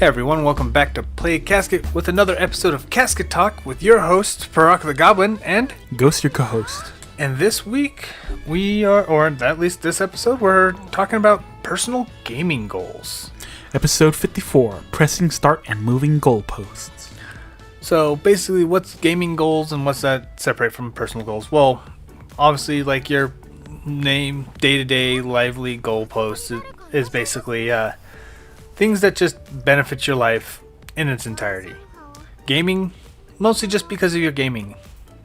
Hey everyone, welcome back to Play Casket with another episode of Casket Talk with your host, Paraka the Goblin, and Ghost, your co-host. And this week, we are, or at least this episode, we're talking about personal gaming goals. Episode 54, pressing start and moving goalposts. So basically, what's gaming goals and what's that separate from personal goals? Well, obviously, like your name, day-to-day, lively goalposts is basically things that just benefit your life in its entirety. Gaming, mostly just because of your gaming.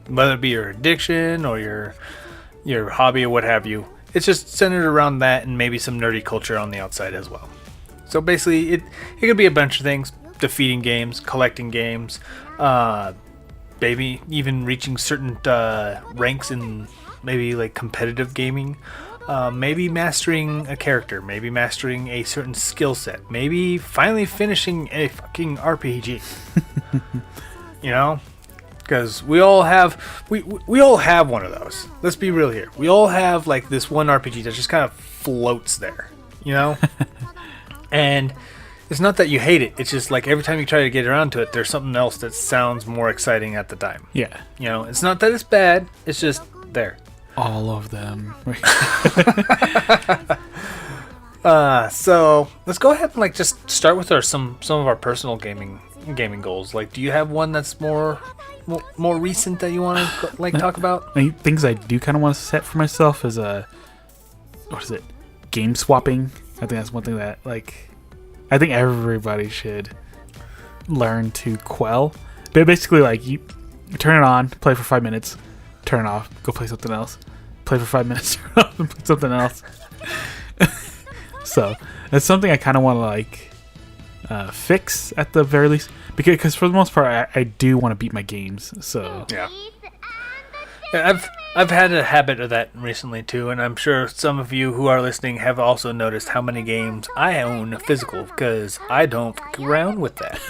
Whether it be your addiction or your hobby or what have you. It's just centered around that and maybe some nerdy culture on the outside as well. So basically, it could be a bunch of things. Defeating games, collecting games, maybe even reaching certain ranks in maybe like competitive gaming. Maybe mastering a character, maybe mastering a certain skill set, maybe finally finishing a fucking RPG. You know? Because we all have one of those. Let's be real here. We all have like this one RPG that just kind of floats there, you know? And it's not that you hate it. It's just like every time you try to get around to it, there's something else that sounds more exciting at the time. Yeah. You know, it's not that it's bad. It's just there. All of them. So let's go ahead and like just start with some of our personal gaming goals. Like, do you have one that's more recent that you want to like talk about? Things I do kind of want to set for myself is game swapping. I think that's one thing that I think everybody should learn to quell. But basically, like you turn it on, play for 5 minutes, turn it off, go play something else, play for 5 minutes, turn it off, and play something else. So that's something I kind of want to fix at the very least, because for the most part, I do want to beat my games. So yeah, I've had a habit of that recently too, and I'm sure some of you who are listening have also noticed how many games I own physical, because I don't fuck around with that.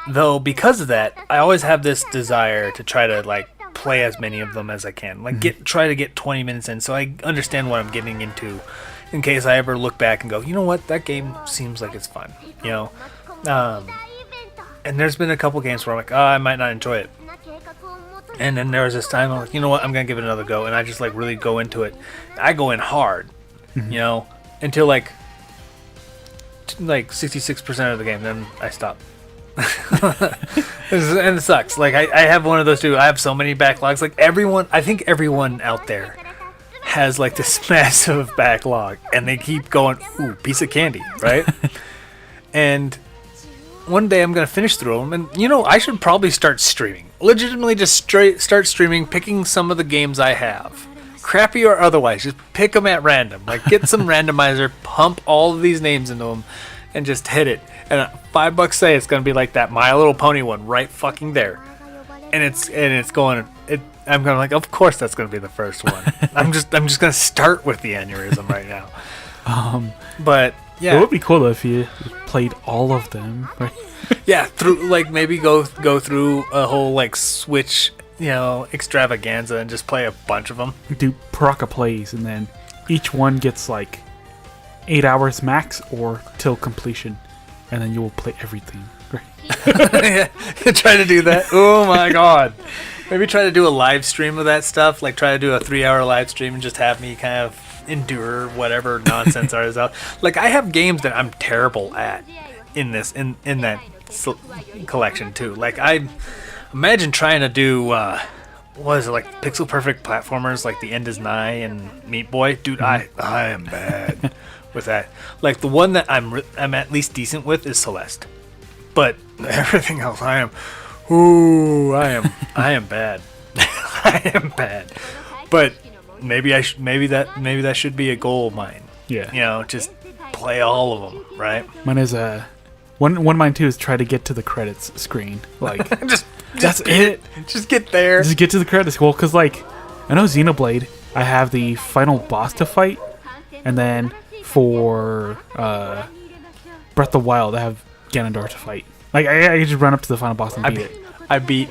Though because of that, I always have this desire to try to like play as many of them as I can, like try to get 20 minutes in, so I understand what I'm getting into, in case I ever look back and go, you know what, that game seems like it's fun, you know. And there's been a couple games where I'm like, I might not enjoy it. And then there was this time I'm like, you know what, I'm going to give it another go. And I just like really go into it. I go in hard, you know, until like 66% of the game. Then I stop. And it sucks. Like I have one of those too. I have so many backlogs. Like I think everyone out there has like this massive backlog. And they keep going, ooh, piece of candy, right? And one day I'm going to finish through them. And, you know, I should probably start streaming. Legitimately just start streaming, picking some of the games I have. Crappy or otherwise, just pick them at random. Like, get some randomizer, pump all of these names into them, and just hit it. And $5 say it's going to be like that My Little Pony one right fucking there. And it's going... I'm going like, of course that's going to be the first one. I'm just going to start with the aneurysm right now. But... yeah. It would be cool though if you played all of them, right? Yeah, through like maybe go through a whole like Switch, you know, extravaganza and just play a bunch of them. Do Paraka plays, and then each one gets like 8 hours max or till completion, and then you will play everything. Right? Yeah, try to do that. Oh my god. Maybe try to do a live stream of that stuff. Like try to do a 3-hour live stream and just have me kind of endure whatever nonsense is out. Like I have games that I'm terrible at in that collection too. Like I imagine trying to do what is it, like pixel perfect platformers like The End Is Nigh and Meat Boy. Dude, I am bad with that. Like the one that I'm at least decent with is Celeste. But everything else I am bad. I am bad. But maybe that should be a goal of mine. Yeah. You know, just play all of them, right? Mine is one of mine too is try to get to the credits screen. Like that's it. Just get there. Just get to the credits. Well, because like I know Xenoblade, I have the final boss to fight, and then for Breath of the Wild, I have Ganondorf to fight. Like I just run up to the final boss and beat it. I beat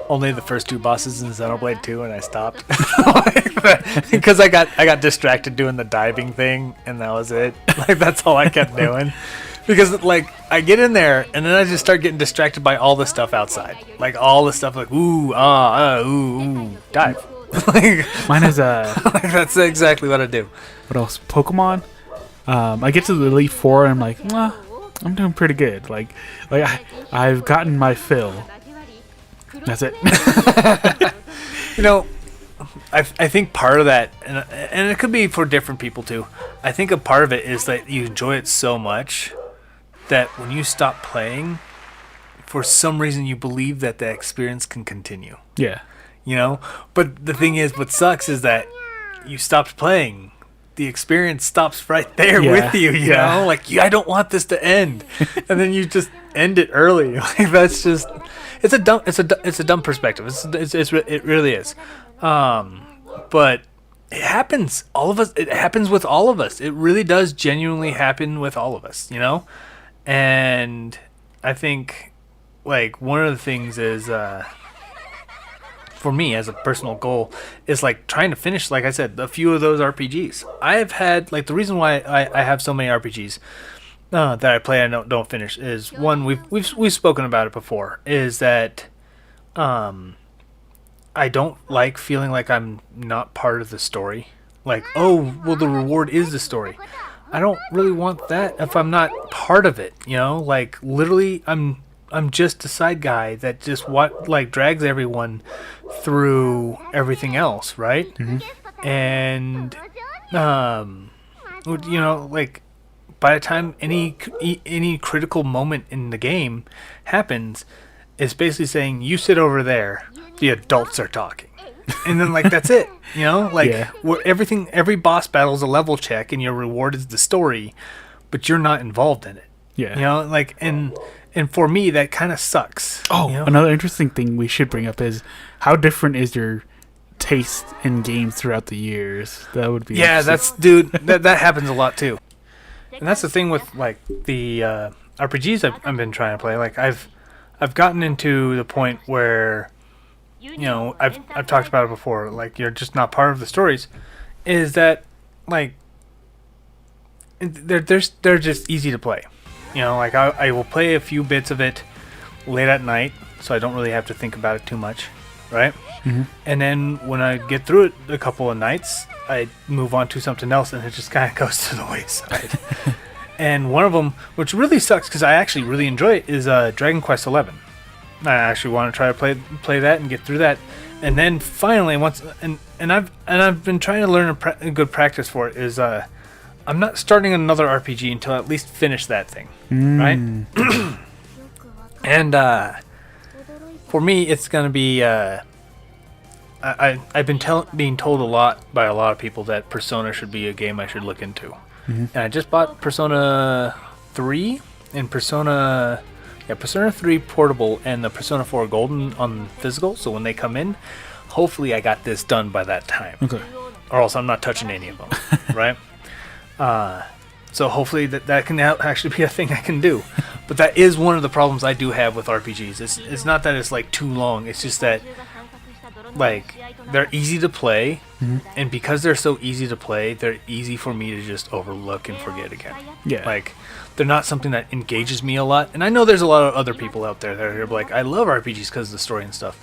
only the first 2 bosses in Xenoblade 2, and I stopped because I got distracted doing the diving thing, and that was it. Like that's all I kept doing. Because like I get in there and then I just start getting distracted by all the stuff outside, like all the stuff like dive. Like, Mine is like, that's exactly what I do. what else? Pokemon. I get to the Elite Four and I'm like, I'm doing pretty good. Like I've gotten my fill. That's it. You know, I think part of that, and it could be for different people too. I think a part of it is that you enjoy it so much that when you stop playing, for some reason you believe that the experience can continue. Yeah. You know, but the thing is, what sucks is that you stopped playing. The experience stops right there with you. You know, like I don't want this to end, and then you just end it early. Like that's just, it's a dumb perspective. It really is. But it happens. All of us. It happens with all of us. It really does genuinely happen with all of us. You know, and I think like one of the things is. For me as a personal goal is like trying to finish, like I said, a few of those RPGs. I have had like the reason why I have so many RPGs that I play and don't finish is one, we've spoken about it before, is that I don't like feeling like I'm not part of the story. Like, oh well, the reward is the story. I don't really want that if I'm not part of it, you know? Like literally I'm just a side guy that just drags everyone through everything else, right? Mm-hmm. And you know, like by the time any critical moment in the game happens, it's basically saying you sit over there, the adults are talking. And then like that's it, you know? Like every boss battle is a level check and your reward is the story, but you're not involved in it. Yeah. You know, like and for me, that kind of sucks. Oh, you know? Another interesting thing we should bring up is how different is your taste in games throughout the years? That would be that happens a lot too. And that's the thing with like the RPGs I've been trying to play. Like I've gotten into the point where, you know, I've talked about it before. Like you're just not part of the stories. Is that like they're just easy to play. You know, like I will play a few bits of it late at night, so I don't really have to think about it too much, right? Mm-hmm. And then when I get through it a couple of nights, I move on to something else, and it just kind of goes to the wayside. And one of them, which really sucks because I actually really enjoy it, is Dragon Quest XI. I actually want to try to play that and get through that, and then finally I've been trying to learn a good practice for it is I'm not starting another RPG until I at least finish that thing, right? And for me, it's gonna be I've been being told a lot by a lot of people that Persona should be a game I should look into, and I just bought Persona 3 and Persona 3 Portable and the Persona 4 Golden on physical. So when they come in, hopefully I got this done by that time, Okay. or else I'm not touching any of them, right? So hopefully that can actually be a thing I can do. But that is one of the problems I do have with RPGs. It's not that it's like too long. It's just that like they're easy to play, and because they're so easy to play, they're easy for me to just overlook and forget again. Yeah. Like they're not something that engages me a lot. And I know there's a lot of other people out there that are like, I love RPGs because of the story and stuff.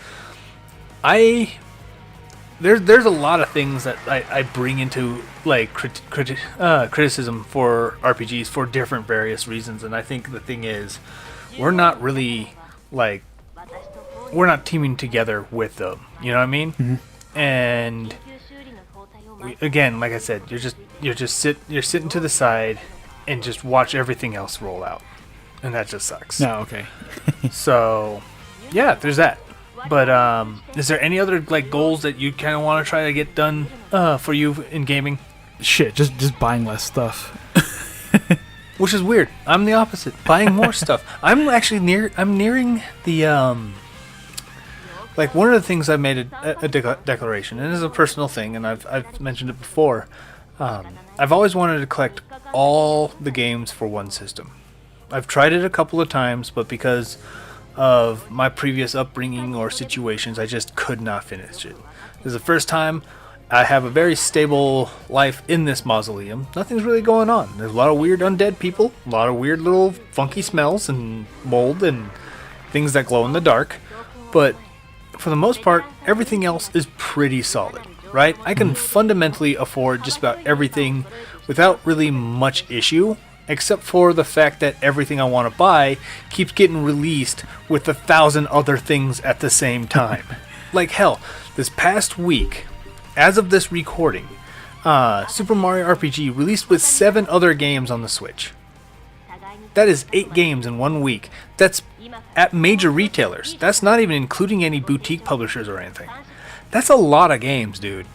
There's a lot of things that I bring into like criticism for RPGs for different various reasons, and I think the thing is we're not really like we're not teaming together with them. You know what I mean? Mm-hmm. And again, like I said, you're sitting to the side and just watch everything else roll out, and that just sucks. No, okay. So yeah, there's that. But is there any other like goals that you kind of want to try to get done for you in gaming? Shit, just buying less stuff. Which is weird. I'm the opposite. Buying more stuff. I'm actually nearing the like one of the things I made a declaration, and this is a personal thing, and I've mentioned it before. I've always wanted to collect all the games for one system. I've tried it a couple of times, but because of my previous upbringing or situations, I just could not finish it. This is the first time I have a very stable life in this mausoleum. Nothing's really going on. There's a lot of weird undead people, a lot of weird little funky smells and mold and things that glow in the dark. But for the most part, everything else is pretty solid, right? I can fundamentally afford just about everything without really much issue, except for the fact that everything I want to buy keeps getting released with 1,000 other things at the same time. Like hell, this past week, as of this recording, Super Mario RPG released with 7 other games on the Switch. That is 8 games in 1 week. That's at major retailers. That's not even including any boutique publishers or anything. That's a lot of games, dude.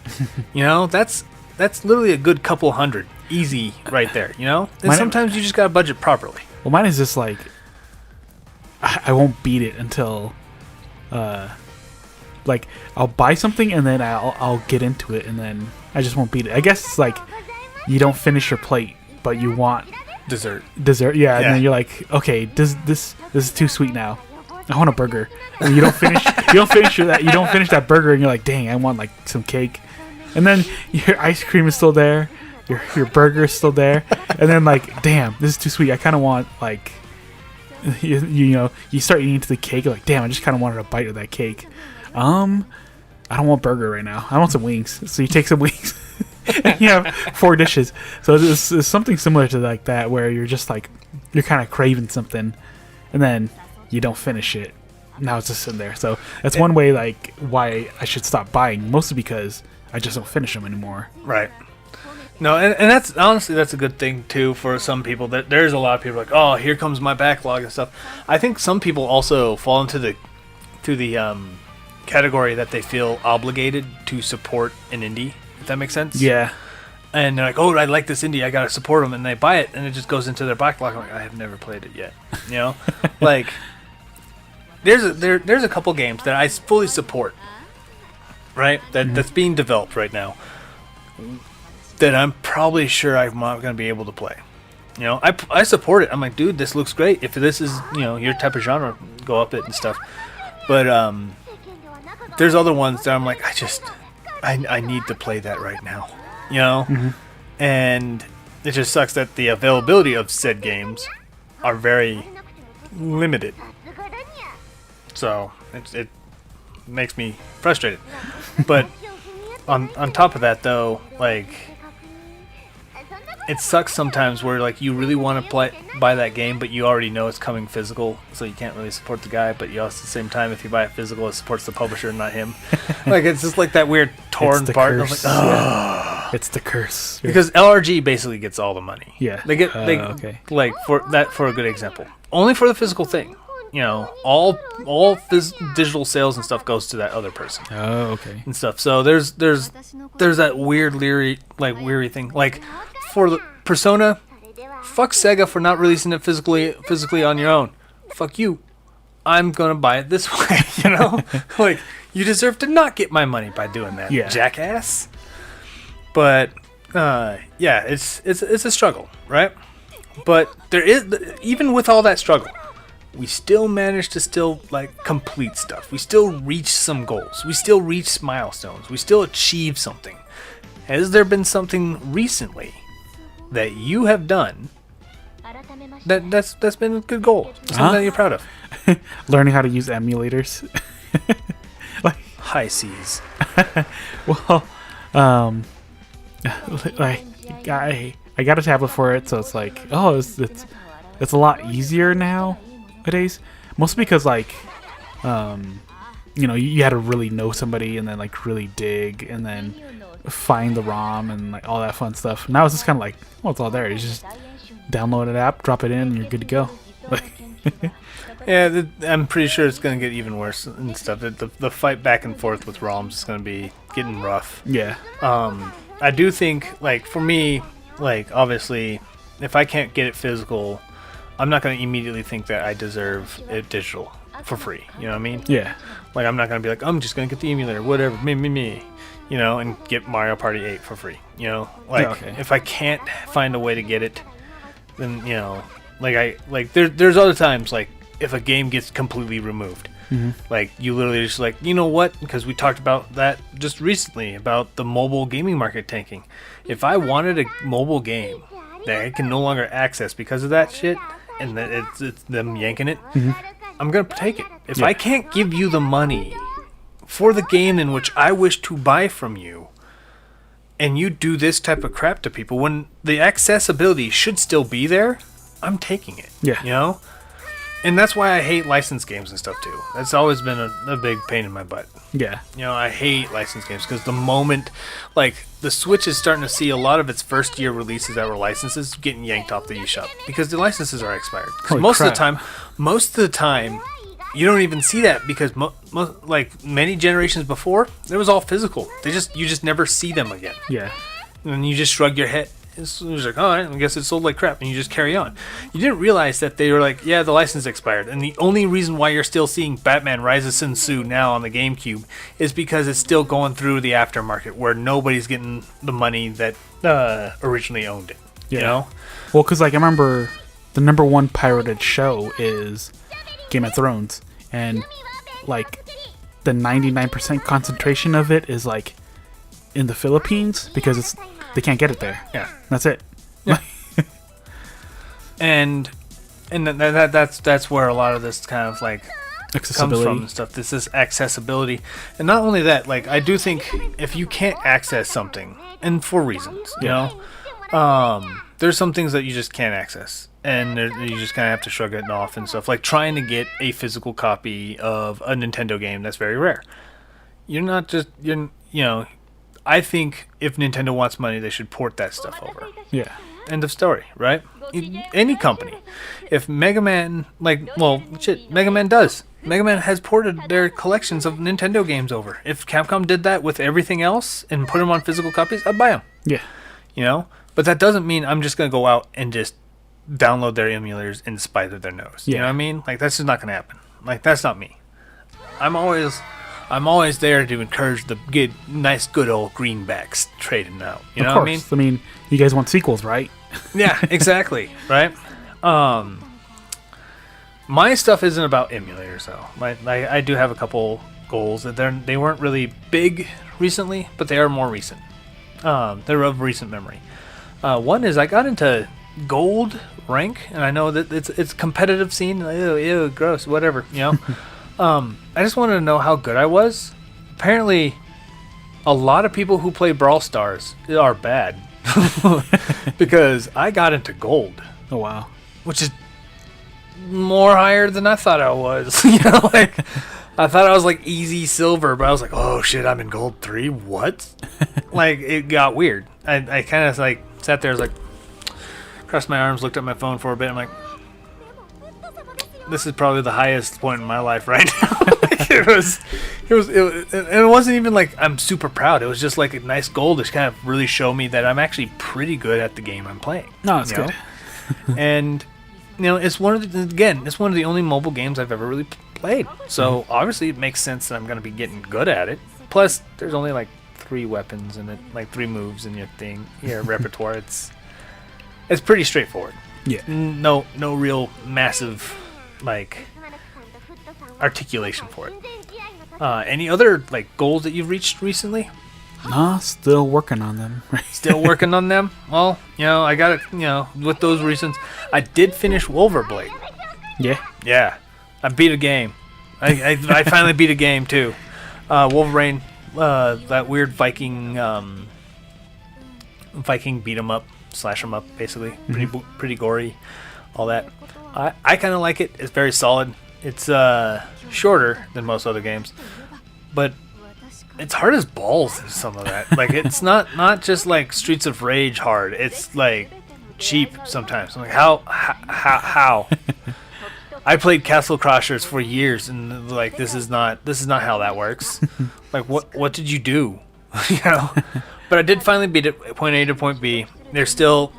You know, that's literally a good couple hundred. Easy right there, you know? And sometimes you just gotta budget properly. Well, mine is just like, I won't beat it until, like, I'll buy something and then I'll get into it and then I just won't beat it. I guess it's like, you don't finish your plate, but you want Dessert, yeah. And then you're like, okay, this is too sweet now. I want a burger. And you don't finish that burger and you're like, dang, I want like some cake. And then your ice cream is still there. Your burger is still there. And then like, damn, this is too sweet. I kind of want like, you know, you start eating into the cake. You're like, damn, I just kind of wanted a bite of that cake. I don't want burger right now. I want some wings. So you take some wings. And you have 4 dishes. So it's something similar to like that, where you're just like, you're kind of craving something, and then you don't finish it. Now it's just sitting there. So that's one way like why I should stop buying, mostly because I just don't finish them anymore. Right. No, and that's honestly, that's a good thing too for some people. That there's a lot of people like, oh, here comes my backlog and stuff. I think some people also fall into the category that they feel obligated to support an indie. If that makes sense. Yeah. And they're like, oh, I like this indie, I gotta support them, and they buy it, and it just goes into their backlog. I'm like, I have never played it yet. You know, like there's a couple games that I fully support, right? That's being developed right now, that I'm probably sure I'm not going to be able to play. You know, I support it. I'm like, dude, this looks great. If this is, you know, your type of genre, go up it and stuff. But there's other ones that I'm like, I need to play that right now. You know? And it just sucks that the availability of said games are very limited. So it makes me frustrated. But on top of that, though, like, it sucks sometimes where like you really want to buy that game, but you already know it's coming physical, so you can't really support the guy. But you also, at the same time, if you buy it physical, it supports the publisher, not him. Like, it's just like that weird torn part. I'm like, yeah. It's the curse. Because LRG basically gets all the money. Yeah, they get okay. Like for a good example, only for the physical thing. You know, all digital sales and stuff goes to that other person. Oh, okay. And stuff. So there's that weird weary thing. Like for the Persona, fuck Sega for not releasing it physically on your own. Fuck you. I'm gonna buy it this way. You know, like, you deserve to not get my money by doing that, jackass. But yeah, it's a struggle, right? But there is, even with all that struggle, we still manage to like complete stuff. We still reach some goals. We still reach milestones. We still achieve something. Has there been something recently that you have done that's been a good goal? Something that you're proud of? Learning how to use emulators. Like high seas. Well, like I got a tablet for it, so it's like, oh, it's a lot easier nowadays. Mostly because like, you know, you had to really know somebody and then like really dig and then find the ROM and like all that fun stuff. Now it's just kind of like, well, it's all there. You just download an app, drop it in, and you're good to go. Yeah, I'm pretty sure it's going to get even worse and stuff. The fight back and forth with ROMs is going to be getting rough. Yeah. I do think, like, for me, like, obviously, if I can't get it physical, I'm not going to immediately think that I deserve it digital for free. You know what I mean? Yeah. Like, I'm not going to be like, I'm just going to get the emulator, whatever, me, you know, and get Mario Party 8 for free, you know? Like, if I can't find a way to get it, then, you know, there's other times, like, if a game gets completely removed. Like, you literally just like, you know what? Because we talked about that just recently, about the mobile gaming market tanking. If I wanted a mobile game that I can no longer access because of that shit, and that it's them yanking it, I'm going to take it. If I can't give you the money for the game in which I wish to buy from you, and you do this type of crap to people, when the accessibility should still be there, I'm taking it. Yeah. You know? And that's why I hate licensed games and stuff too. That's always been a big pain in my butt. Yeah. You know, I hate licensed games because the moment, like, the Switch is starting to see a lot of its first year releases that were licenses getting yanked off the eShop because the licenses are expired. Most of the time, you don't even see that because like many generations before, it was all physical. You just never see them again. Yeah. And you just shrug your head. It's like, all right, I guess it sold like crap, and you just carry on. You didn't realize that they were like, yeah, the license expired, and the only reason why you're still seeing Batman Rise of Sin Tzu now on the GameCube is because it's still going through the aftermarket, where nobody's getting the money that originally owned it. Yeah. You know? Well, because like I remember the number one pirated show is Game of Thrones, and like the 99% concentration of it is like in the Philippines because they can't get it there. Yeah. That's it. Yeah. and that's where a lot of this kind of like comes from and stuff. This is accessibility. And not only that, like, I do think if you can't access something, and for reasons, you know, there's some things that you just can't access, and you just kind of have to shrug it off and stuff. Like trying to get a physical copy of a Nintendo game, that's very rare. I think if Nintendo wants money, they should port that stuff over. Yeah. End of story, right? Any company. If Mega Man, Mega Man does. Mega Man has ported their collections of Nintendo games over. If Capcom did that with everything else and put them on physical copies, I'd buy them. Yeah. You know? But that doesn't mean I'm just going to go out and just download their emulators in spite of their nose. Yeah. You know what I mean? Like, that's just not going to happen. Like, that's not me. I'm always there to encourage the good old greenbacks trading out. You know what I mean? I mean, you guys want sequels, right? Yeah, exactly. Right? My stuff isn't about emulators, though. I do have a couple goals. They weren't really big recently, but they are more recent. They're of recent memory. One is I got into gold rank, and I know that it's competitive scene. Ew, gross, whatever, you know? I just wanted to know how good I was. Apparently, a lot of people who play Brawl Stars are bad. Because I got into gold. Oh, wow. Which is more higher than I thought I was. You know, like, I thought I was like easy silver, but I was like, oh shit, I'm in gold 3? What? Like, it got weird. I kind of like sat there, I was like, crossed my arms, looked at my phone for a bit. I'm like, this is probably the highest point in my life right now. It wasn't even like I'm super proud. It was just like a nice goal to kind of really show me that I'm actually pretty good at the game I'm playing. No, it's good. And you know, it's one of the only mobile games I've ever really played. So obviously it makes sense that I'm going to be getting good at it. Plus, there's only like 3 weapons in it, like 3 moves in your repertoire. It's pretty straightforward. Yeah. No real massive like articulation for it. Any other like goals that you've reached recently? Nah, still working on them. Still working on them? Well, you know, I got it, you know, with those reasons. I did finish Wolverblade. Yeah. Yeah. I beat a game. I finally beat a game too. Wolverine, that weird Viking beat 'em up, slash 'em up, basically. Pretty gory, all that. I kind of like it. It's very solid. It's shorter than most other games, but it's hard as balls in some of that. Like, it's not just like Streets of Rage hard. It's like cheap sometimes. I'm like, how? I played Castle Crashers for years, and like this is not how that works. Like, what did you do? You know. But I did finally beat it, point A to point B. There's still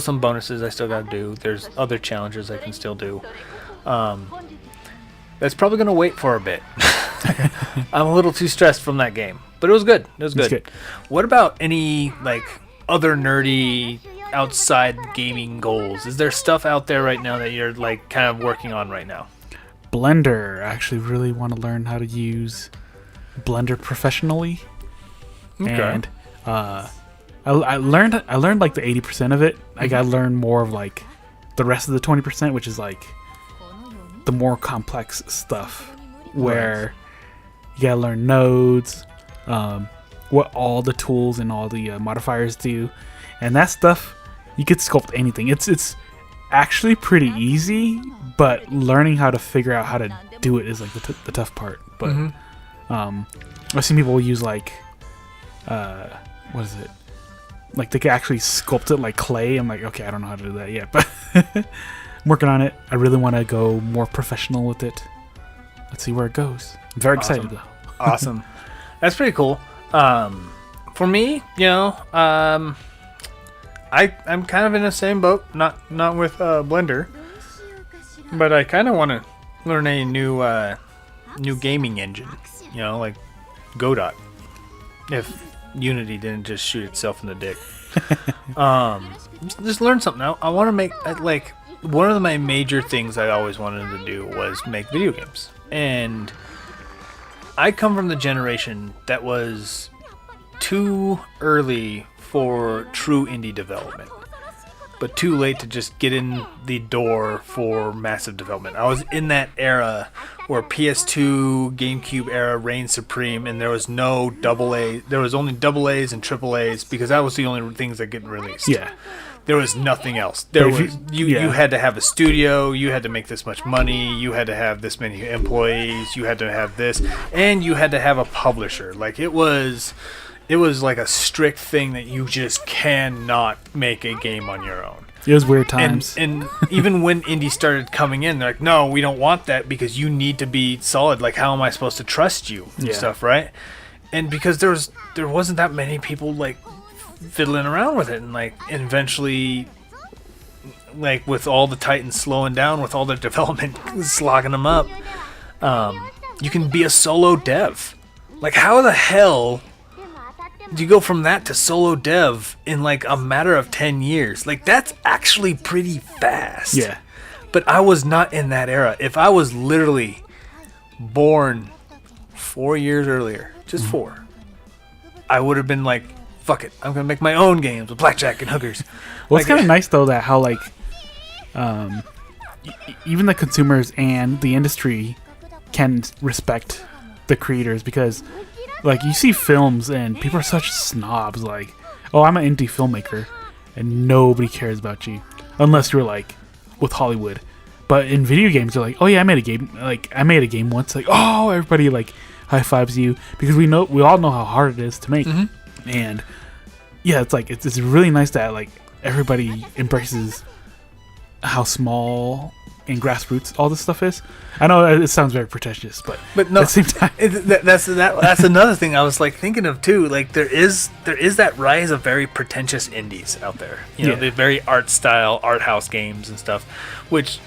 some bonuses I still got to do. There's other challenges I can still do. That's probably gonna wait for a bit. I'm a little too stressed from that game, but it was good. It was good. What about any like other nerdy outside gaming goals? Is there stuff out there right now that you're like kind of working on right now? Blender. I actually really want to learn how to use Blender professionally. Okay. And I learned like the 80% of it. I gotta learn more of like the rest of the 20%, which is like the more complex stuff, where you gotta learn nodes, what all the tools and all the modifiers do, and that stuff you could sculpt anything. It's actually pretty easy, but learning how to figure out how to do it is like the tough part. But I've seen people use like what is it? Like they can actually sculpt it like clay. I'm like, okay, I don't know how to do that yet, but I'm working on it. I really want to go more professional with it. Let's see where it goes. I'm very excited though. Awesome. That's pretty cool. For me, I'm kind of in the same boat. Not with Blender, but I kind of want to learn a new gaming engine. Like Godot. If Unity didn't just shoot itself in the dick. Just learn something. I want to make like one of my major things I always wanted to do was make video games, and I come from the generation that was too early for true indie development, but too late to just get in the door for massive development. I was in that era where PS2, GameCube era reigned supreme, and there was no AA. There was only AA's and AAA's because that was the only things that get released. Yeah. There was nothing else. You had to have a studio, you had to make this much money, you had to have this many employees, you had to have this, and you had to have a publisher. Like it was like a strict thing that you just cannot make a game on your own. It was weird times. And even when indie started coming in, they're like, no, we don't want that because you need to be solid. Like, how am I supposed to trust you? And stuff, right? And because there wasn't that many people like fiddling around with it, and eventually, like with all the Titans slowing down, with all their development slogging them up, you can be a solo dev. Like, how the hell do you go from that to solo dev in like a matter of 10 years? Like, that's actually pretty fast. Yeah. But I was not in that era. If I was literally born 4 years earlier, just 4, I would have been like, fuck it, I'm gonna make my own games with blackjack and hookers. Well, it's kind of nice though that how like even the consumers and the industry can respect the creators, because like you see films and people are such snobs, like, oh, I'm an indie filmmaker, and nobody cares about you unless you're like with Hollywood. But in video games, they're like, oh yeah, I made a game. Like, I made a game once. Like, oh, everybody like high fives you, because we all know how hard it is to make. And yeah, it's like it's really nice that like everybody embraces how small and grassroots all this stuff is. I know it sounds very pretentious, but no, at the same time, that's another thing I was like thinking of too. Like there is that rise of very pretentious indies out there. The very art house games and stuff, which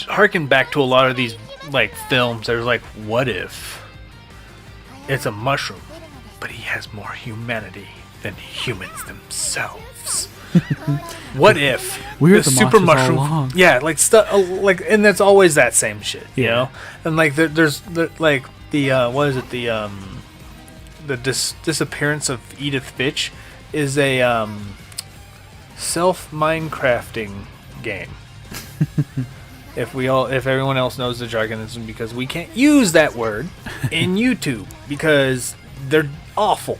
harken back to a lot of these like films. There's like, what if it's a mushroom, but he has more humanity than humans themselves? What if we're the super mushroom? Like stuff, and that's always that same shit, you know. And like there's what is it? The disappearance of Edith Finch is a self Minecrafting game. If everyone else knows the jargon, it's because we can't use that word in YouTube because they're awful.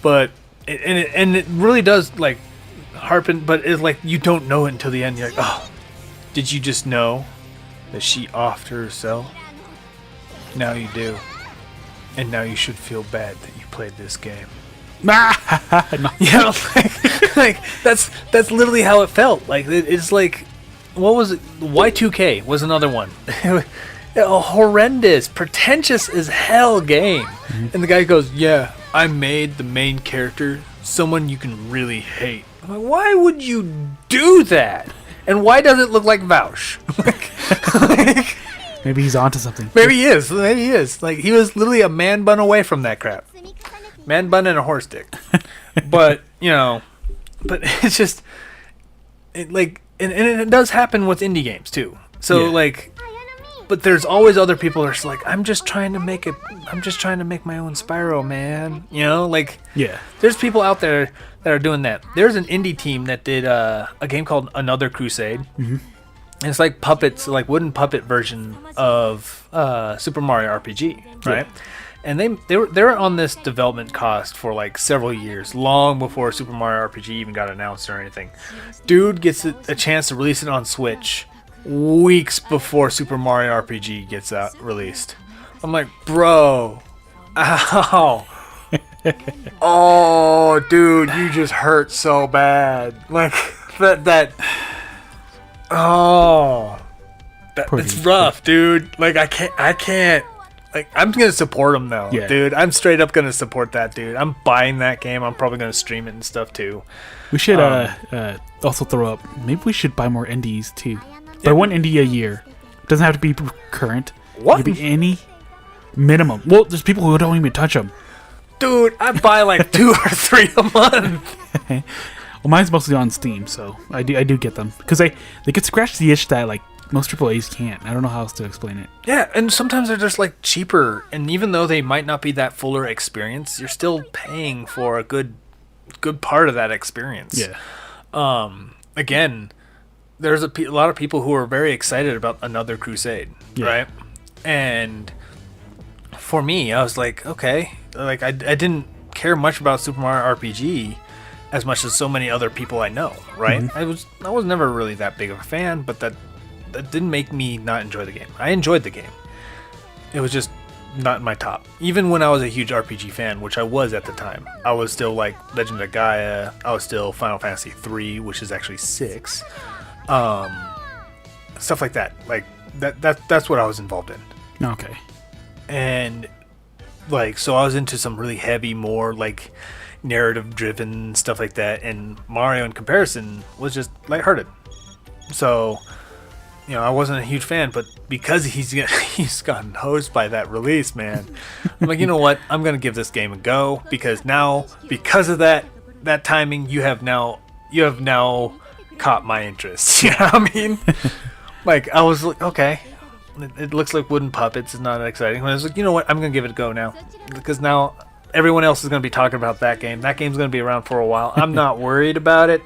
But it really does like harpen, but it's like you don't know it until the end. You're like, oh, did you just know that she offed herself? Now you do, and now you should feel bad that you played this game. Like that's literally how it felt. Like it's like, what was it? Y2K was another one. A horrendous, pretentious as hell game. And the guy goes, yeah, I made the main character someone you can really hate. I'm like, why would you do that? And why does it look like Vouch? Maybe he's onto something. Maybe he is. Like, he was literally a man bun away from that crap. Man bun and a horse dick. But, but it's just like, and it does happen with indie games too. So like, but there's always other people that are just like, I'm just trying to make my own Spyro, man. You know, like, there's people out there that are doing that. There's an indie team that did a game called Another Crusade. And it's like puppets, like wooden puppet version of Super Mario RPG, right? And they were on this development cost for like several years, long before Super Mario RPG even got announced or anything. Dude gets a chance to release it on Switch weeks before Super Mario RPG gets out released. I'm like, bro, ow. Oh, dude, you just hurt so bad. Like that. Oh, it's rough, dude. Like I can't. Like, I'm gonna support him though, dude. I'm straight up gonna support that dude. I'm buying that game. I'm probably gonna stream it and stuff too. We should also throw up. Maybe we should buy more indies too. Buy one indie a year. Doesn't have to be current. What? It could be any minimum. Well, there's people who don't even touch them. Dude, I buy like 2 or 3 a month. Well, mine's mostly on Steam, so I do get them because they could scratch the itch that like most AAAs can't. I don't know how else to explain it. Yeah, and sometimes they're just like cheaper, and even though they might not be that fuller experience, you're still paying for a good part of that experience. Yeah. Again, there's a lot of people who are very excited about Another Crusade, right? And for me, I was like, okay, like I didn't care much about Super Mario RPG as much as so many other people I know, right? I was never really that big of a fan, but that didn't make me not enjoy the game. I enjoyed the game. It was just not in my top. Even when I was a huge RPG fan, which I was at the time, I was still like Legend of Gaia. I was still Final Fantasy 3, which is actually 6. Stuff like that. Like that's what I was involved in. Okay. And like, so I was into some really heavy, more like narrative driven stuff like that, and Mario in comparison was just lighthearted. So, you know, I wasn't a huge fan, but because he's gotten hosed by that release, man, I'm like, you know what? I'm gonna give this game a go, because of that timing, you have now caught my interest. You know what I mean? Like, I was like, okay, it looks like wooden puppets. It's not that exciting. I was like, you know what? I'm gonna give it a go now, because now everyone else is gonna be talking about that game. That game's gonna be around for a while. I'm not worried about it.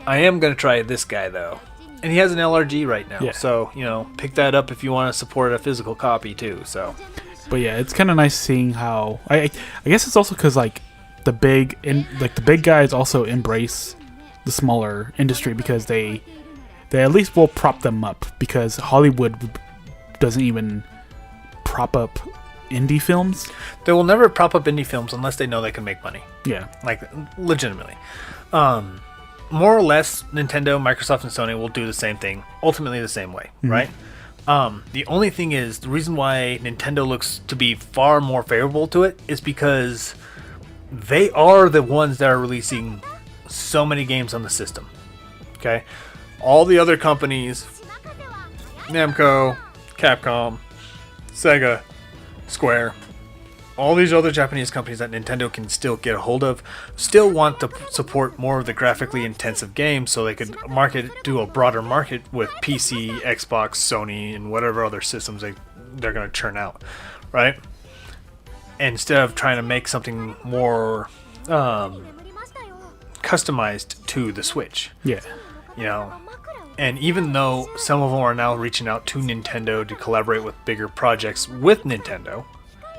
I am gonna try this guy though. And he has an LRG right now, so, you know, pick that up if you want to support a physical copy too. So, but yeah, it's kind of nice seeing how I guess it's also because like the big guys also embrace the smaller industry, because they at least will prop them up, because Hollywood doesn't even prop up indie films. They will never prop up indie films unless they know they can make money. Yeah, like legitimately. More or less, Nintendo, Microsoft, and Sony will do the same thing, ultimately the same way, right? The only thing is, the reason why Nintendo looks to be far more favorable to it is because they are the ones that are releasing so many games on the system, okay? All the other companies, Namco, Capcom, Sega, Square, all these other Japanese companies that Nintendo can still get a hold of still want to support more of the graphically intensive games, so they could do a broader market with PC, Xbox, Sony, and whatever other systems they're going to churn out, right? Instead of trying to make something more customized to the Switch. Yeah. You know, and even though some of them are now reaching out to Nintendo to collaborate with bigger projects with Nintendo,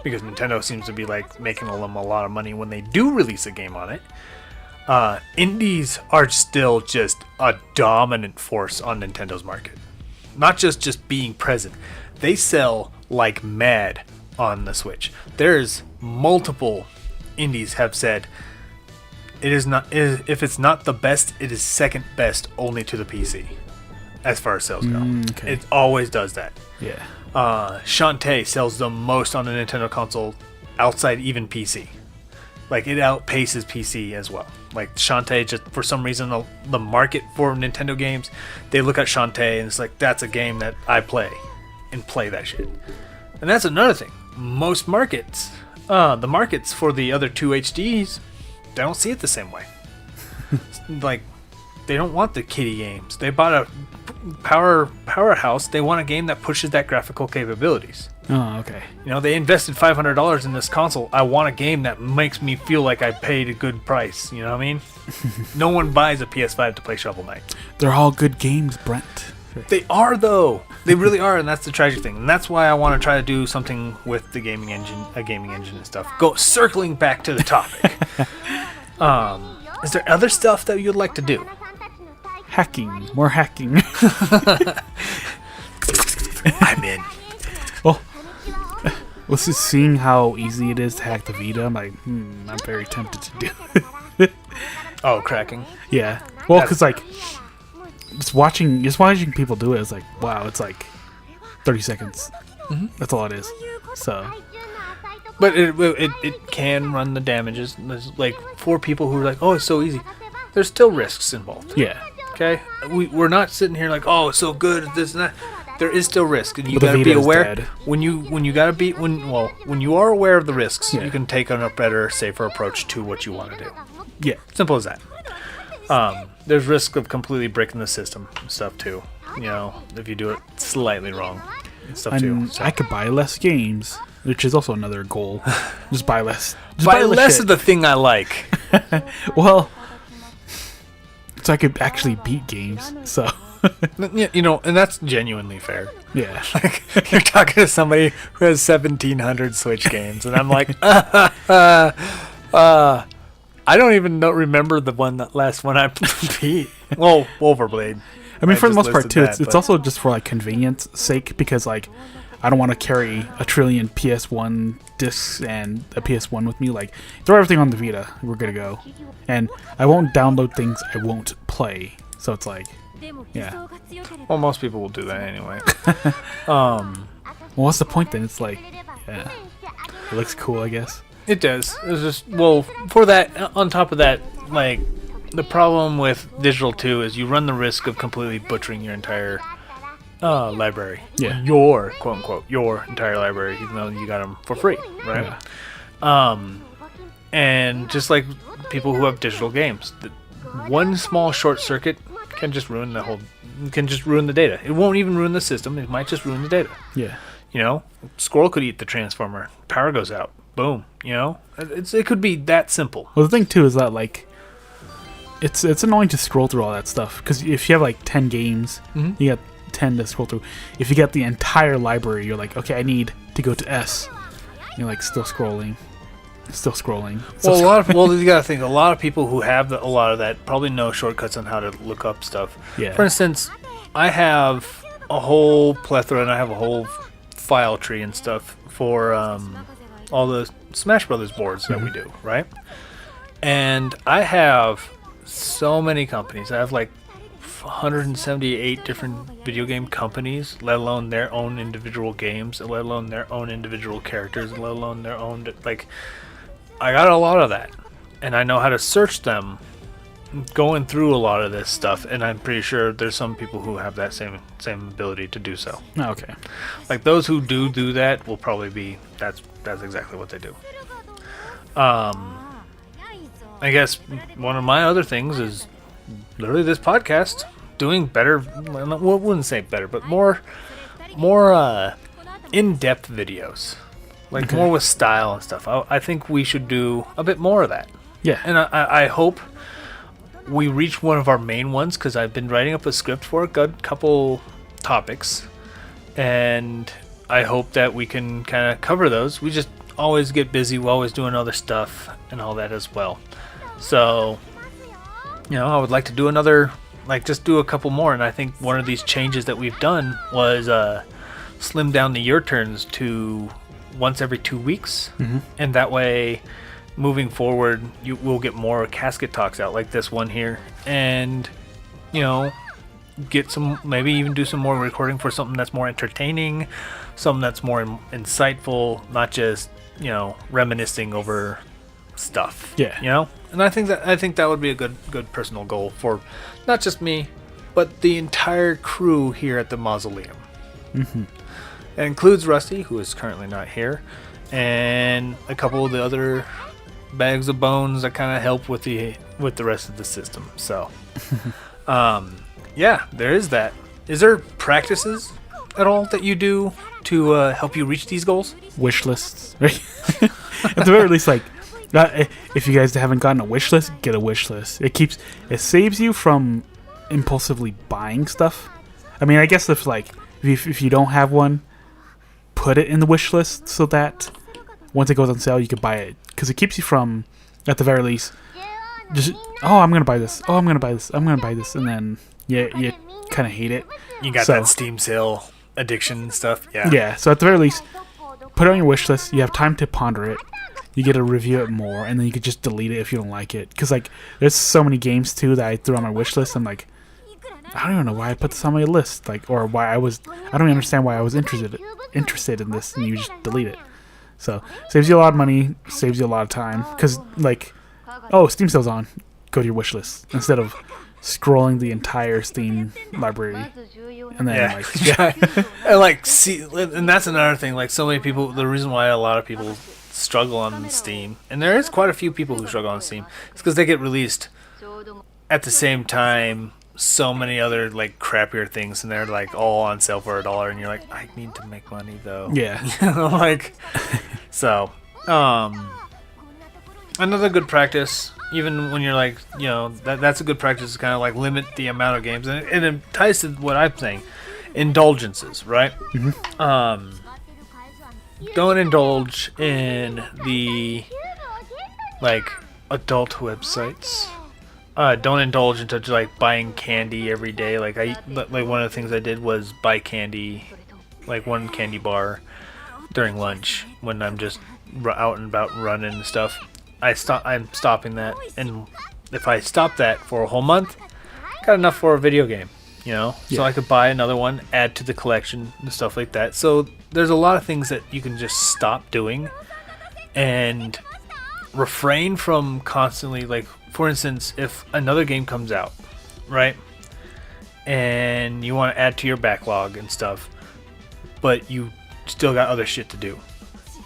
because Nintendo seems to be like making them a lot of money when they do release a game on it, indies are still just a dominant force on Nintendo's market. Not just being present. They sell like mad on the Switch. There's multiple indies have said if it's not the best, it is second best only to the PC as far as sales go. Okay. It always does that. Yeah. Shantae sells the most on the Nintendo console outside even PC. Like, it outpaces PC as well. Like, Shantae, just for some reason, the market for Nintendo games, they look at Shantae and it's like, that's a game that I play, and play that shit. And that's another thing. Most markets, the markets for the other two HDs, they don't see it the same way. Like, they don't want the kiddie games. They bought a powerhouse. They want a game that pushes that graphical capabilities. Oh, okay. You know, they invested $500 in this console. I want a game that makes me feel like I paid a good price. You know what I mean? No one buys a PS5 to play Shovel Knight. They're all good games, Brent. They are, though. They really are, and that's the tragic thing. And that's why I want to try to do something with the gaming engine and stuff. Go circling back to the topic. Is there other stuff that you'd like to do? Hacking. More hacking. I'm in. Well, just seeing how easy it is to hack the Vita, I'm like, I'm very tempted to do it. Oh, cracking. Yeah. Well, because like, just watching people do it is like, wow, it's like 30 seconds. Mm-hmm. That's all it is. So. But it can run the damages. There's like, for people who are like, oh, it's so easy. There's still risks involved. Yeah. Okay? We're not sitting here like, oh, it's so good, this and that. There is still risk, and you But the gotta be Vita is aware dead. when you are aware of the risks, Yeah. you can take on a better, safer approach to what you want to do. Yeah. Simple as that. There's risk of completely breaking the system and stuff too. You know, if you do it slightly wrong and stuff too. And So. I could buy less games, which is also another goal. Just buy less. Just Buy less shit. of the thing I like. Well, so I could actually beat games. So. You know, and that's genuinely fair. Yeah. Like, you're talking to somebody who has 1,700 Switch games, and I'm like, I don't even remember the last one I beat. Well, Wolverblade. I mean, for the just most part, listed too, that, it's but- also just for like convenience sake because like I don't want to carry a trillion PS1 discs and a PS1 with me. Like, throw everything on the Vita. We're good to go. And I won't download things I won't play. So it's like, yeah. Well, most people will do that anyway. Well, what's the point then? It's like, yeah, it looks cool, I guess. It does. It's just, well, for that, on top of that, like, the problem with digital too is you run the risk of completely butchering your entire library. Yeah. Your, quote unquote, your entire library, even though you got them for free, right? Yeah. And just like people who have digital games, one small short circuit can just ruin the data. It won't even ruin the system. It might just ruin the data. Yeah. You know, squirrel could eat the transformer. Power goes out. Boom. You know, it could be that simple. Well, the thing too is that like, it's annoying to scroll through all that stuff because if you have like 10 games, you got 10 to scroll through. If you get the entire library, you're like, okay, I need to go to S. You're like still scrolling. Well, you gotta think. A lot of people who have a lot of that probably know shortcuts on how to look up stuff. Yeah. For instance, I have a whole plethora, and I have a whole file tree and stuff for all the Smash Brothers boards that we do, right? And I have so many companies. I have like 178 different video game companies, let alone their own individual games, let alone their own individual characters, let alone their own, like, I got a lot of that, and I know how to search them going through a lot of this stuff, and I'm pretty sure there's some people who have that same ability to do so. Oh, okay. Like, those who do that will probably be, that's exactly what they do. I guess one of my other things is literally this podcast doing better, well, I wouldn't say better, but more in-depth videos. Like, Okay. more with style and stuff. I think we should do a bit more of that. Yeah. And I hope we reach one of our main ones, because I've been writing up a script for a good couple topics. And I hope that we can kind of cover those. We just always get busy. We're always doing other stuff and all that as well. So, you know, I would like to do just do a couple more. And I think one of these changes that we've done was slim down the your turns to once every 2 weeks. And that way, moving forward, you will get more Casket talks out like this one here. And, you know, get some, maybe even do some more recording for something that's more entertaining, something that's more insightful, not just, you know, reminiscing over stuff. Yeah. You know? And I think that would be a good personal goal for not just me, but the entire crew here at the Mausoleum. It includes Rusty, who is currently not here, and a couple of the other bags of bones that kind of help with with the rest of the system. So, yeah, there is that. Is there practices at all that you do to help you reach these goals? Wish lists, right? At the very least, like, if you guys haven't gotten a wish list, get a wish list. It saves you from impulsively buying stuff. I mean, I guess if you don't have one, put it in the wish list so that once it goes on sale, you can buy it. Because it keeps you from, at the very least, just, oh, I'm going to buy this. Oh, I'm going to buy this. I'm going to buy this. And then you kind of hate it. You got that Steam sale addiction stuff. Yeah. Yeah. So at the very least, put it on your wish list. You have time to ponder it. You get to review it more. And then you could just delete it if you don't like it. Because, like, there's so many games, too, that I threw on my wish list. I'm like, I don't even know why I put this on my list. Like, or why I don't understand why I was interested in this. And you just delete it. So, saves you a lot of money, saves you a lot of time. Because, like, oh, Steam sale's on. Go to your wish list. Instead of scrolling the entire Steam library. And then, and that's another thing. Like, so many people, the reason why a lot of people struggle on Steam, and there is quite a few people who struggle on Steam, is because they get released at the same time so many other, like, crappier things, and they're, like, all on sale for $1, and you're like, I need to make money, though. Yeah. Like, so, another good practice, even when you're like, that's a good practice to kind of like limit the amount of games, and it ties to what I'm saying, indulgences, right? Mm-hmm. Don't indulge in the, like, adult websites. Don't indulge into like buying candy every day. Like one of the things I did was buy candy, like one candy bar during lunch when I'm just out and about running and stuff. I'm stopping that, and if I stop that for a whole month, got enough for a video game, Yeah. So I could buy another one, add to the collection and stuff like that. So there's a lot of things that you can just stop doing and refrain from constantly, like, for instance, if another game comes out, right, and you want to add to your backlog and stuff, but you still got other shit to do,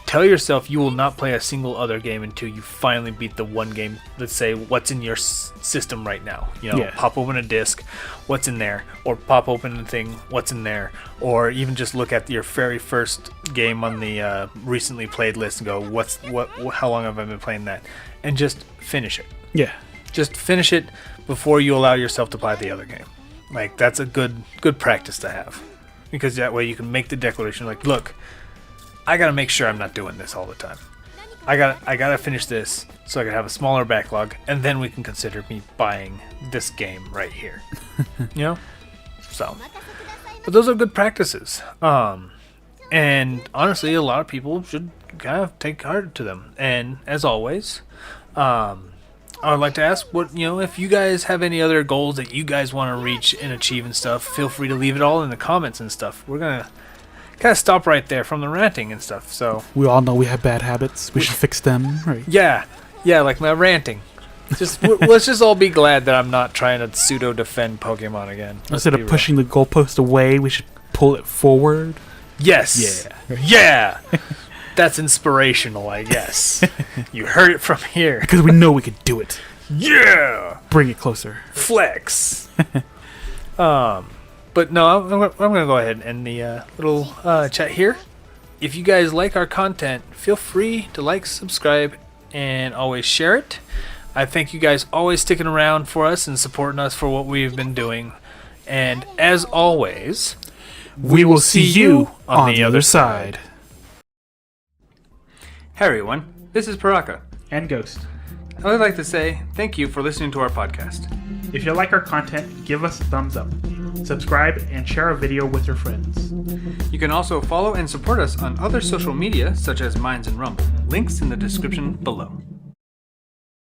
tell yourself you will not play a single other game until you finally beat the one game. Let's say what's in your system right now. Pop open a disc, what's in there, or pop open a thing, what's in there, or even just look at your very first game on the recently played list and go, how long have I been playing that, and just finish it. Yeah. Just finish it before you allow yourself to buy the other game. Like, that's a good practice to have, because that way you can make the declaration like, look, I gotta make sure I'm not doing this all the time. I gotta finish this so I can have a smaller backlog, and then we can consider me buying this game right here. So, but those are good practices. And honestly, a lot of people should kind of take heart to them. And as always, I would like to ask, if you guys have any other goals that you guys want to reach and achieve and stuff, feel free to leave it all in the comments and stuff. We're gonna kind of stop right there from the ranting and stuff. So we all know we have bad habits. We should fix them, right? Yeah, like my ranting. Let's just all be glad that I'm not trying to pseudo defend Pokemon again. Instead of pushing the goalpost away, we should pull it forward. Yes. Yeah. That's inspirational, I guess. You heard it from here. Because we know we could do it. Yeah. Bring it closer. Flex. But no, I'm going to go ahead and end the little chat here. If you guys like our content, feel free to like, subscribe, and always share it. I thank you guys always sticking around for us and supporting us for what we've been doing. And as always, we will see you on the other side. Hey everyone, this is Paraka. And Ghost. I would like to say thank you for listening to our podcast. If you like our content, give us a thumbs up. Subscribe and share our video with your friends. You can also follow and support us on other social media such as Minds and Rumble. Links in the description below.